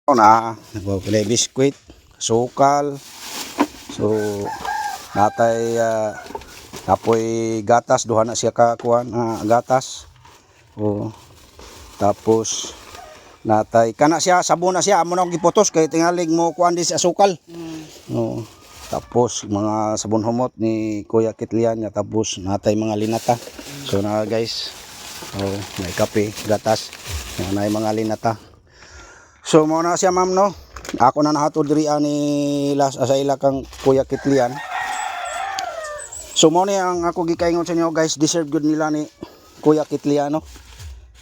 Na nagpapalay biskwit, sukal. So natay tapoy gatas, duha na siya ka kuan gatas. O tapos natay kana siya sabon na siya amo na giputos kay tingalig mo kuan di sa sukal. O tapos mga sabon humot ni Kuya Kitlian niya, tapos natay mga linata. So na guys, may kape, gatas, nay mga linata. So mo na siya ma'am no. Ako na nahatod diri ani sa ila kang Kuya Kitlian. So mo ni ang ako gikaingon sa inyo guys, deserve good nila ni Kuya Kitlian no.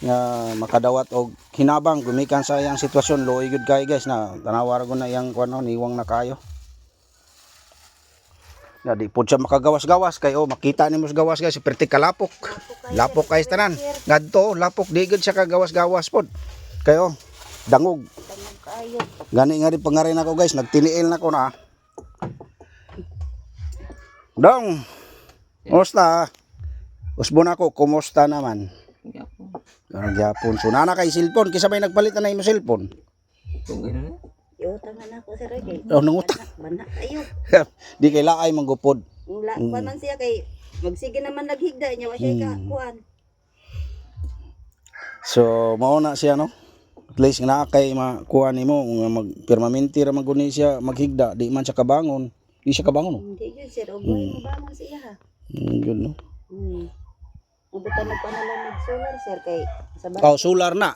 Nga makadawat og hinabang gumikan sa iyang sitwasyon, loy good kay guys na tanawar ko na iyang kuno niwang na kayo. Na di pud siya makagawas-gawas kay makita nimo sa gawas guys, perti kalapok. Lapok kay tanan. Ngadto lapok di gud siya kagawas-gawas pod. Kayo dangog kayo. Gani nga rin pangarin ako guys, nagtiniil na ko na. Dong, kumusta? Usbon ako, kumusta naman? Gyapon. So nana kay cellphone, kisa may nagpalit na imo cellphone. Utang na ako sa reggae. Nangutang. Bana ayo. Di kay laay manggupod. Man siya kay magsige naman naghigda niya wa siya ka kuan. So mao na siya no. At least na kay makuha nimo magpermanente ra maguni siya maghigda, di man siya kabangon. Di siya kabangon no. Hindi yun sir, og mo bangon siya ha. Yun no. Ubutan na panalamig solar sir kay sa Solar na.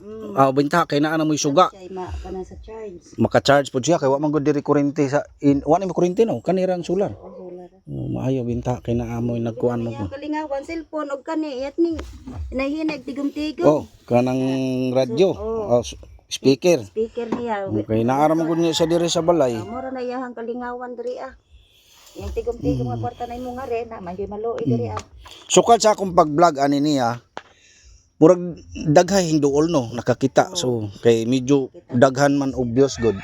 Binta kay naa na mo'y suga. Siya kana sa charge. Maka-charge po siya kay wa man gud diri kuryente sa wa ni mo kuryente no, kanirang solar. Solar. Maayo binta kay naa mo'y nagkuan mo. Ang kalingawan cellphone og kani yat ning nahinag tigom-tigom. Kanang radyo. Speaker. Speaker niya. Okay, naara man gud niya sa diri sa balay. Mura na iyang kalingawan diri ah. Yung tigom-tigom nga kwarta na imong are na man maluoy diri ah. Sukad sa akong pag-vlog ani niya, murag daghay hinduol no nakakita. So kay medyo daghan man obvious good.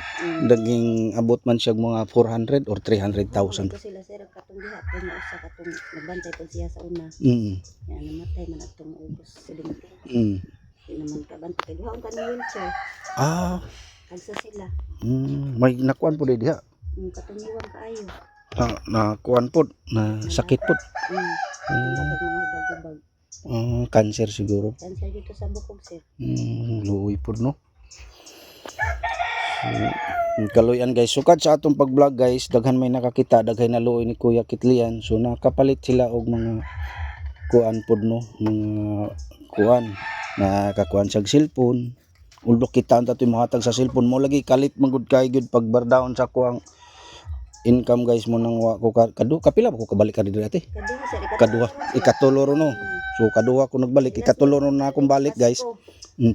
Daging abot man siya mga 400 or 300,000. Ito sila sir katong diha kay na usa katong nagbantay pud siya sa una. Ya namatay man atong ubos sa dingti. Di naman kabantay kay diha ang kanang wheelchair. Agsa sila. May nakuan pud diha. Katong iwang kaayo. Na kuan pud na sakit pud. Cancer siguro. Cancer dito sa bukog sir. Luoy pud no. Kaloyan guys, sukad sa atong pag-vlog guys, daghan may nakakita, daghay na luoy ni Kuya Kitlian. So nakapalit sila og mga kuan pud no, mga kuan na kakuan sa cellphone. Ulo kita ang tatoy mohatag sa cellphone mo lagi kalit magud kay gud pag bardaon sa kuang income guys mo nang wa ko kapila ba ko kabalik ka diri ate? Kaduha, ikatulo no. So kaduha ko nagbalik, ikatulo na akong balik guys.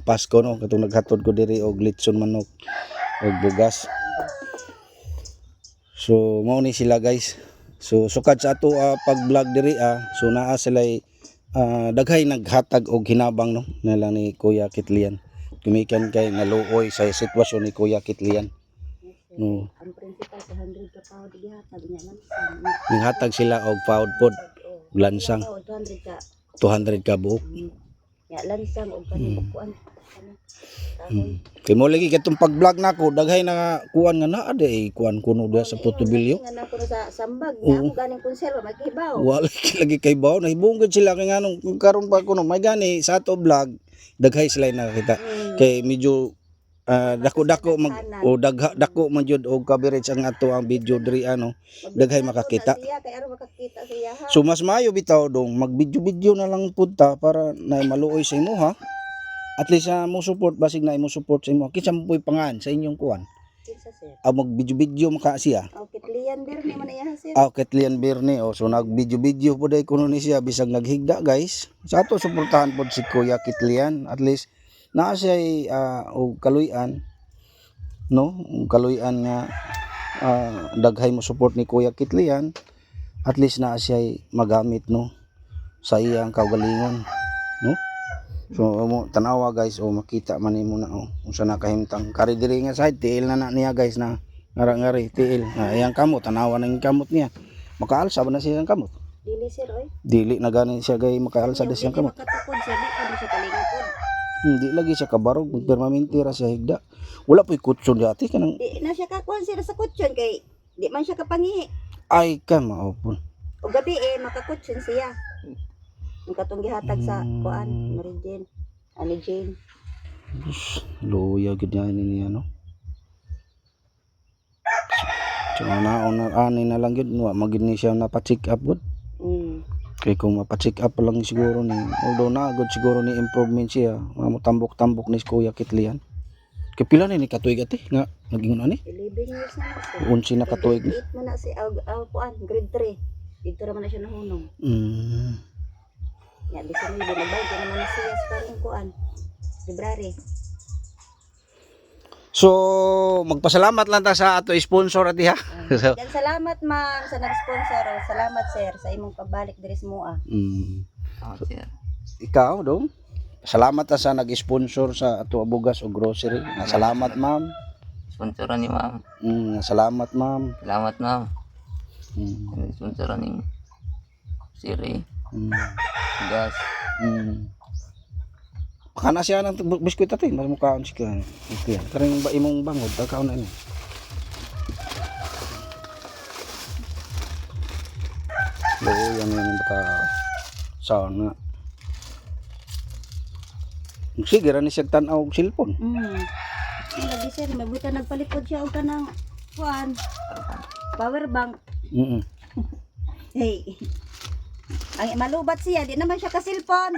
Pasko no, katong naghatod ko diri og litson manok og bugas. So mao ni sila guys. So sukad sa ato pag-vlog diri so naa sila daghay naghatag og hinabang no nila ni Kuya Kitlian. Kumikan kay naluoy sa sitwasyon ni Kuya Kitlian. No. Ang principal sa 100 ka pound gihatag niya lansang. Ninghatag sila og pound pod lansang 200 ka buok. Ya lansang og kani kuan. Kay mo lagi katong pag-vlog nako daghay na kuan nga naa day kuan kuno diha sa Putubilyo. Nga nako sa sambag nga ako ganing konserba maghibaw. Wala lagi kay baw nahibong gud sila kay nganong karon pa kuno may gani sa ato vlog daghay sila nakita. Kay medyo dako-dako dako man jud og coverage ang ato ang video diri daghay makakita. So mas maayo bitaw dong mag-video na lang punta para na maluoy sa imo ha. At least mo support basig na imo support sa imo. Kinsa mo puy pangan sa inyong kuan? Kinsa sir? Mag-video maka siya. Kitlian Birne man iya sir. Kitlian Birne so nag-video po day kuno ni siya bisag naghigda guys. Sa ato suportahan pod si Kuya Kitlian at least naa siya og kaluy-an no, kaluy-an nga daghay mo support ni Kuya Kitlian at least naa siya magamit no sa iyang kaugalingon no. So tanawa guys makita man nimo na unsa nakahimtang kari diri nga side tiil na niya guys na ngari tiil iyang kamot tanawa nang kamot niya makaalsa ba na siya ang kamot? Dili sir oy. Dili na gani siya gay makaalsa sa siyang kamot. Makatukod siya di pa sa kalingapod. Hindi lagi siya kabarog, magpermanente ra siya higda. Wala po'y kutsyon dati kanang Di na siya kakuan sila sa kutsyon kay di man siya kapangi. ay ka maupon. O gabi makakutsyon siya. Ang katong gihatag sa kuan, Mary Jane. Ani Jane. Luya gid niya no. So na ani na lang gid wa magid ni siya napa-check up gud. Kay kung mapa-check up lang siguro ni although na good siguro ni improvement siya, mamutambok-tambok ni Kuya Kitlian. Kay pila ni katuig ate nga nagingon ani? 11 years na siya. Unsi na katuig. 8 man na si kuan, grade 3. Dito ra man na siya nahunong. Ya, bisa ni nagbalik na naman siya sa parang kuan. February. So magpasalamat lang ta sa ato sponsor ati ha. So, Dan salamat ma'am sa nag-sponsor. Salamat sir sa imong pagbalik diri sa mua. Sir. Ikaw dong. Salamat ta sa nag-sponsor sa ato bugas o grocery. Salamat ma'am. Sponsoran ni ma'am. Salamat ma'am. Salamat ma'am. Mm. Sponsoran ni Siri. Gas. Kana siya ng biskuit ate, mas mukhaon siya. Okay. Karing ba imong bangod, pagkaon na ni. Lo, yan baka sound nga. Sige ra ni siya tan-aw og cellphone. Lagi sir, mabuti nagpalikod siya og kanang kuan. Power bank. Hey. Ang malubat siya, di naman siya ka cellphone.